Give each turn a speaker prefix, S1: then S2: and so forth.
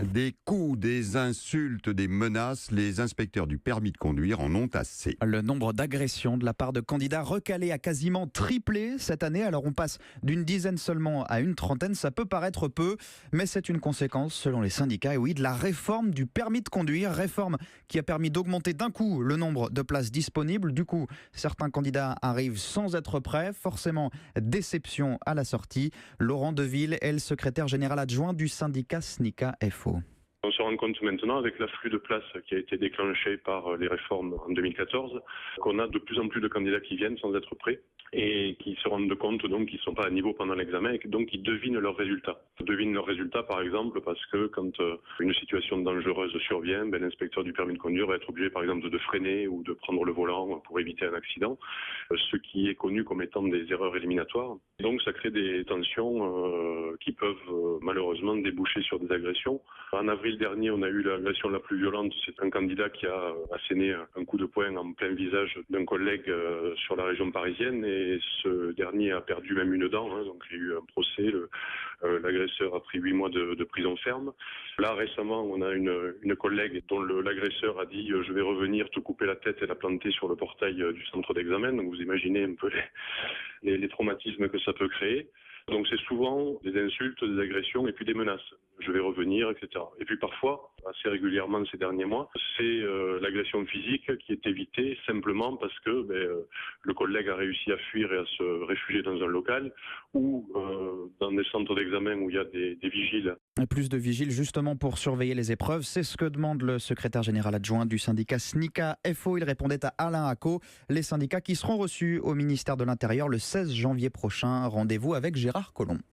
S1: Des coups, des insultes, des menaces, les inspecteurs du permis de conduire en ont assez.
S2: Le nombre d'agressions de la part de candidats recalés a quasiment triplé cette année. Alors on passe d'une dizaine seulement à une trentaine. Ça peut paraître peu, mais c'est une conséquence, selon les syndicats, et oui, de la réforme du permis de conduire. Réforme qui a permis d'augmenter d'un coup le nombre de places disponibles. Du coup, certains candidats arrivent sans être prêts. Forcément, déception à la sortie. Laurent Deville est le secrétaire général adjoint du syndicat SNICA FO.
S3: On se rend compte maintenant, avec l'afflux de places qui a été déclenché par les réformes en 2014, qu'on a de plus en plus de candidats qui viennent sans être prêts et qui se rendent compte donc qu'ils ne sont pas à niveau pendant l'examen et donc ils devinent leurs résultats. Ils devinent leurs résultats par exemple parce que quand une situation dangereuse survient, l'inspecteur du permis de conduire va être obligé par exemple de freiner ou de prendre le volant pour éviter un accident, ce qui est connu comme étant des erreurs éliminatoires. Donc ça crée des tensions qui peuvent malheureusement déboucher sur des agressions. En avril dernier, on a eu l'agression la plus violente. C'est un candidat qui a asséné un coup de poing en plein visage d'un collègue sur la région parisienne et ce dernier a perdu même une dent. Donc il y a eu un procès. L'agresseur a pris 8 mois de prison ferme. Là récemment, on a une collègue dont l'agresseur a dit je vais revenir te couper la tête et la planter sur le portail du centre d'examen. Donc vous imaginez un peu les traumatismes que ça peut créer. Donc c'est souvent des insultes, des agressions et puis des menaces. Je vais revenir, etc. Et puis parfois, assez régulièrement ces derniers mois, c'est l'agression physique qui est évitée simplement parce que le collègue a réussi à fuir et à se réfugier dans un local ou dans des centres d'examen où il y a des vigiles.
S2: Et plus de vigiles justement pour surveiller les épreuves, c'est ce que demande le secrétaire général adjoint du syndicat SNICA FO. Il répondait à Alain Acco. Les syndicats qui seront reçus au ministère de l'Intérieur le 16 janvier prochain. Rendez-vous avec Gérard Collomb.